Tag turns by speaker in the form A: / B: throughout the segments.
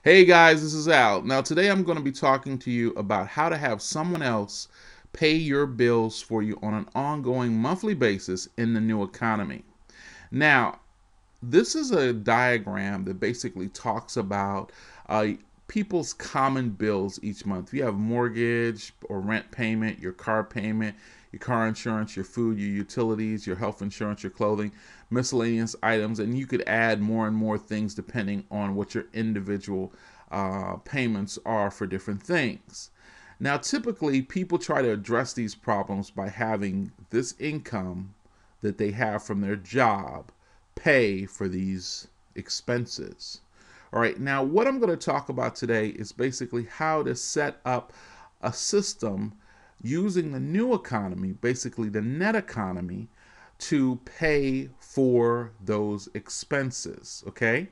A: Hey guys, this is Al. Now, today I'm going to be talking to you about how to have someone else pay your bills for you on an ongoing monthly basis in the new economy. Now, this is a diagram that basically talks about uh, people's common bills each month. If you have mortgage or rent payment, your car insurance, your food, your utilities, your health insurance, your clothing, miscellaneous items, and you could add more and more things depending on what your individual payments are for different things. Now, typically, people try to address these problems by having this income that they have from their job pay for these expenses. All right, now what I'm going to talk about today is basically how to set up a system using the new economy, basically the net economy, to pay for those expenses. Okay,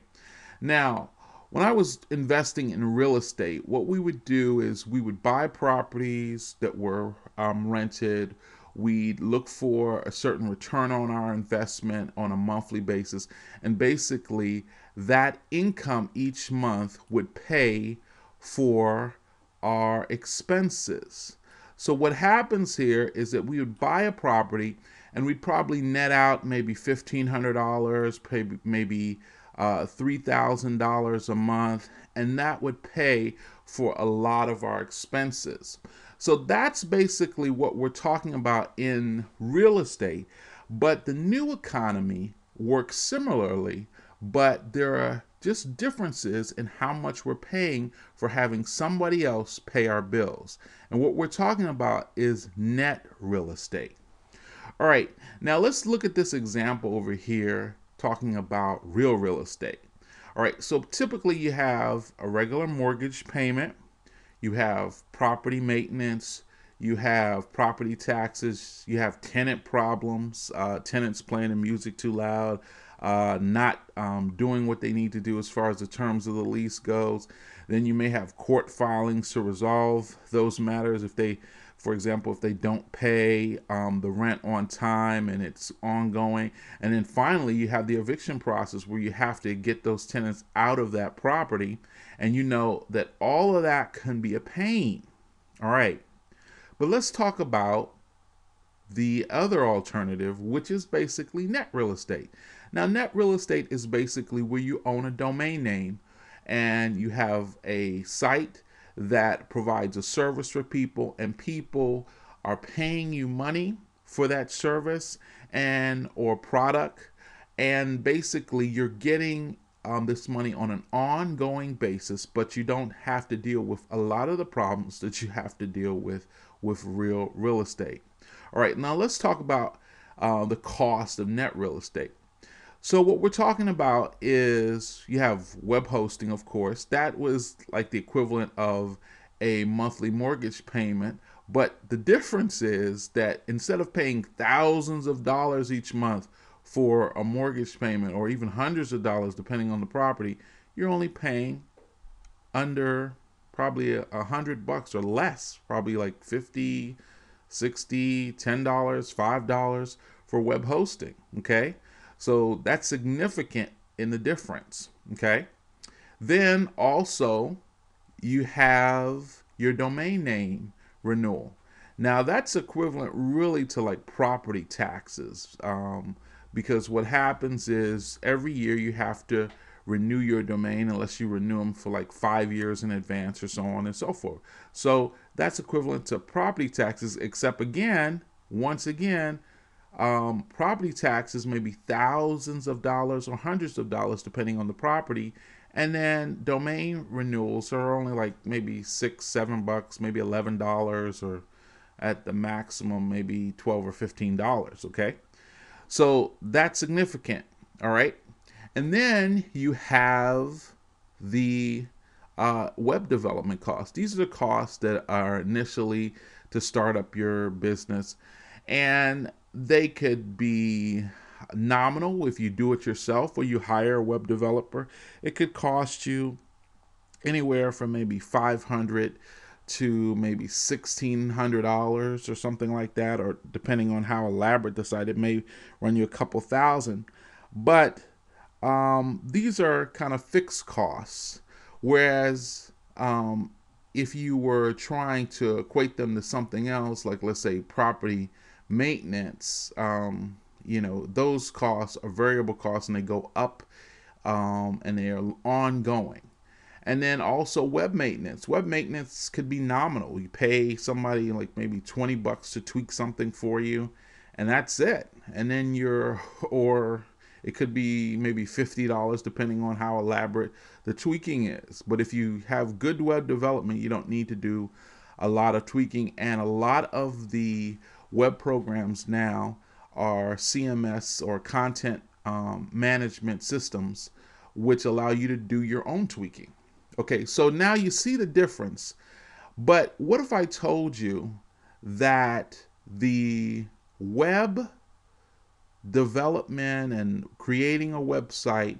A: now when I was investing in real estate, what we would do is we would buy properties that were rented. We'd look for a certain return on our investment on a monthly basis. And basically, that income each month would pay for our expenses. So, what happens here is that we would buy a property and we'd probably net out maybe $1,500, maybe $3,000 a month, and that would pay for a lot of our expenses. So that's basically what we're talking about in real estate. But the new economy works similarly, but there are just differences in how much we're paying for having somebody else pay our bills. And what we're talking about is net real estate. All right, now let's look at this example over here talking about real estate. All right, so typically you have a regular mortgage payment, you have property maintenance, you have property taxes, you have tenant problems, tenants playing the music too loud, not doing what they need to do as far as the terms of the lease goes. Then you may have court filings to resolve those matters if they, for example, if they don't pay the rent on time and it's ongoing. And then finally, you have the eviction process where you have to get those tenants out of that property. And you know that all of that can be a pain. All right. But let's talk about the other alternative, which is basically net real estate. Now, net real estate is basically where you own a domain name and you have a site that provides a service for people, and people are paying you money for that service and or product, and basically you're getting this money on an ongoing basis, but you don't have to deal with a lot of the problems that you have to deal with real estate. All right, now let's talk about the cost of net real estate. So what we're talking about is you have web hosting, of course. That was like the equivalent of a monthly mortgage payment. But the difference is that instead of paying thousands of dollars each month for a mortgage payment or even hundreds of dollars depending on the property, you're only paying under probably $100 or less, probably like 50, 60, $10, $5 for web hosting. Okay. So that's significant in the difference. Okay. Then also you have your domain name renewal. Now that's equivalent really to like property taxes, because what happens is every year you have to renew your domain unless you renew them for like 5 years in advance or so on and so forth. So that's equivalent to property taxes, except again, once again, property taxes may be thousands of dollars or hundreds of dollars depending on the property, and then domain renewals are only like maybe $6, $7, maybe $11, or at the maximum maybe $12 or $15. Okay, so that's significant. All right, and then you have the web development costs. These are the costs that are initially to start up your business, and they could be nominal if you do it yourself or you hire a web developer. It could cost you anywhere from maybe 500 to maybe $1,600 or something like that, or depending on how elaborate the site, it may run you a couple thousand. But these are kind of fixed costs. Whereas if you were trying to equate them to something else, like let's say property maintenance, those costs are variable costs and they go up, and they are ongoing. And then also web maintenance. Web maintenance could be nominal. You pay somebody like maybe $20 to tweak something for you, and that's it. And then or it could be maybe $50 depending on how elaborate the tweaking is. But if you have good web development, you don't need to do a lot of tweaking. And a lot of the web programs now are CMS or content management systems, which allow you to do your own tweaking. Okay, so now you see the difference. But what if I told you that the web development and creating a website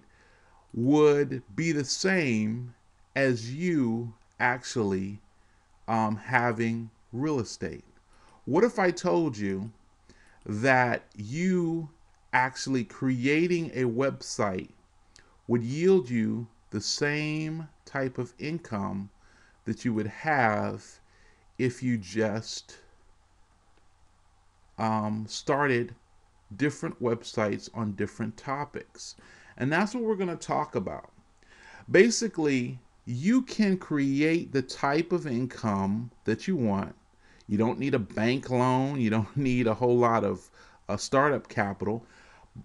A: would be the same as you actually having real estate? What if I told you that you actually creating a website would yield you the same type of income that you would have if you just started different websites on different topics? And that's what we're going to talk about. Basically, you can create the type of income that you want. You don't need a bank loan. You don't need a whole lot of startup capital,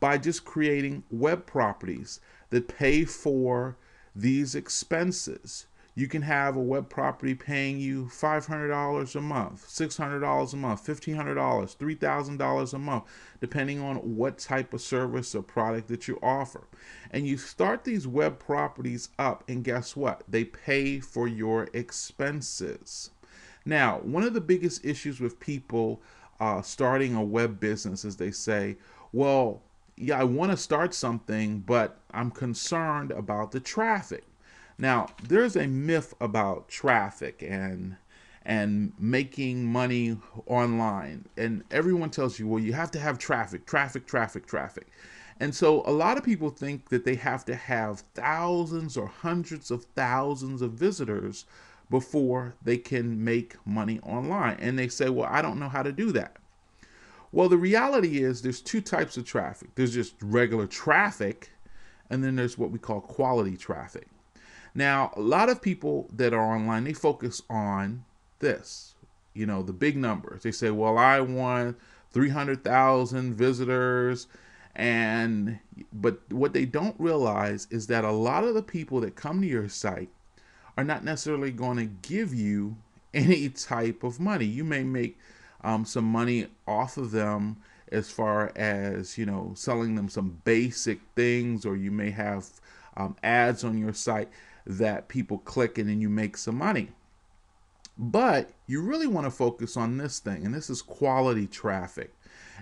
A: by just creating web properties that pay for these expenses. You can have a web property paying you $500 a month, $600 a month, $1,500, $3,000 a month, depending on what type of service or product that you offer. And you start these web properties up, and guess what? They pay for your expenses. Now, one of the biggest issues with people starting a web business is they say, well, yeah, I want to start something, but I'm concerned about the traffic. Now, there's a myth about traffic and making money online. And everyone tells you, well, you have to have traffic. And so a lot of people think that they have to have thousands or hundreds of thousands of visitors before they can make money online. And they say, well, I don't know how to do that. Well, the reality is there's two types of traffic. There's just regular traffic, and then there's what we call quality traffic. Now, a lot of people that are online, they focus on this, the big numbers. They say, well, I want 300,000 visitors. But what they don't realize is that a lot of the people that come to your site are not necessarily going to give you any type of money. You may make some money off of them as far as, selling them some basic things, or you may have ads on your site that people click and then you make some money. But you really want to focus on this thing, and this is quality traffic.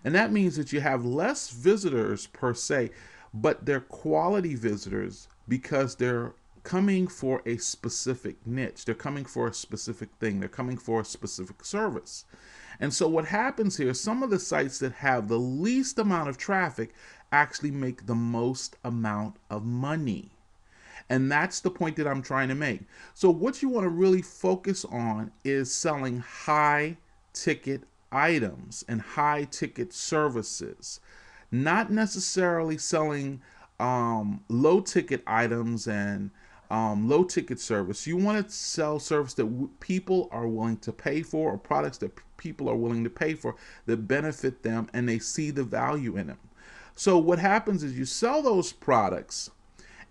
A: And that means that you have less visitors per se, but they're quality visitors because they're coming for a specific niche. They're coming for a specific thing. They're coming for a specific service. And so what happens here, some of the sites that have the least amount of traffic actually make the most amount of money. And that's the point that I'm trying to make. So what you want to really focus on is selling high ticket items and high ticket services, not necessarily selling low ticket items and low ticket service. You want to sell service that people are willing to pay for, or products that people are willing to pay for that benefit them and they see the value in them. So what happens is you sell those products,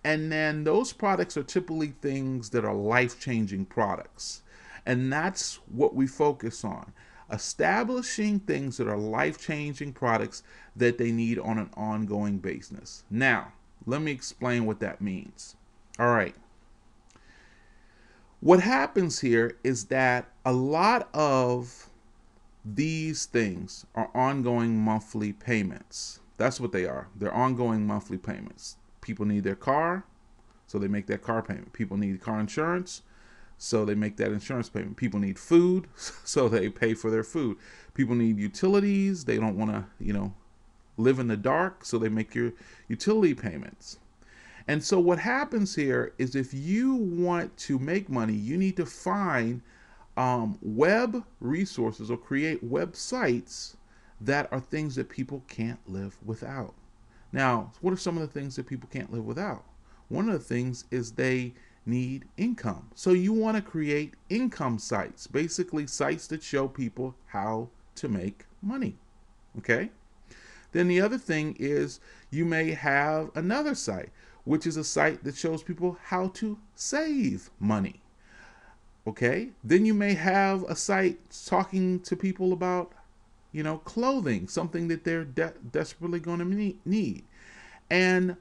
A: and then those products are typically things that are life-changing products. And that's what we focus on. Establishing things that are life-changing products that they need on an ongoing basis. Now, let me explain what that means. All right. What happens here is that a lot of these things are ongoing monthly payments. That's what they are. They're ongoing monthly payments. People need their car, so they make that car payment. People need car insurance, so they make that insurance payment. People need food, so they pay for their food. People need utilities. They don't want to, live in the dark, so they make your utility payments. And so what happens here is if you want to make money, you need to find web resources or create websites that are things that people can't live without. Now, what are some of the things that people can't live without? One of the things is they need income. So you want to create income sites, basically sites that show people how to make money. Okay? Then the other thing is you may have another site, which is a site that shows people how to save money. Okay? Then you may have a site talking to people about, clothing, something that they're desperately going to need. And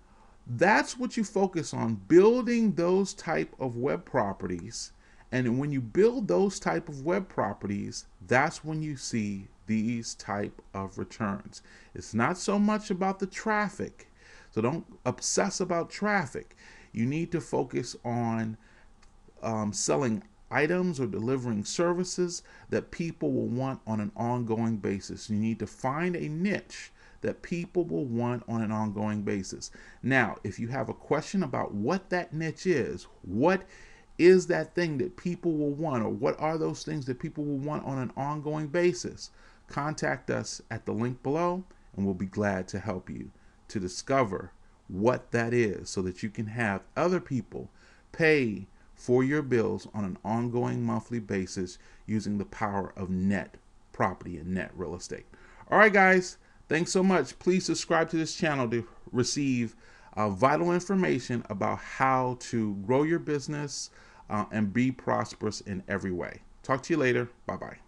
A: that's what you focus on, building those type of web properties. And when you build those type of web properties, that's when you see these type of returns. It's not so much about the traffic. So don't obsess about traffic. You need to focus on selling items or delivering services that people will want on an ongoing basis. You need to find a niche that people will want on an ongoing basis. Now, if you have a question about what that niche is, what is that thing that people will want, or what are those things that people will want on an ongoing basis, contact us at the link below, and we'll be glad to help you to discover what that is so that you can have other people pay for your bills on an ongoing monthly basis using the power of net property and net real estate. All right, guys. Thanks so much. Please subscribe to this channel to receive vital information about how to grow your business and be prosperous in every way. Talk to you later. Bye-bye.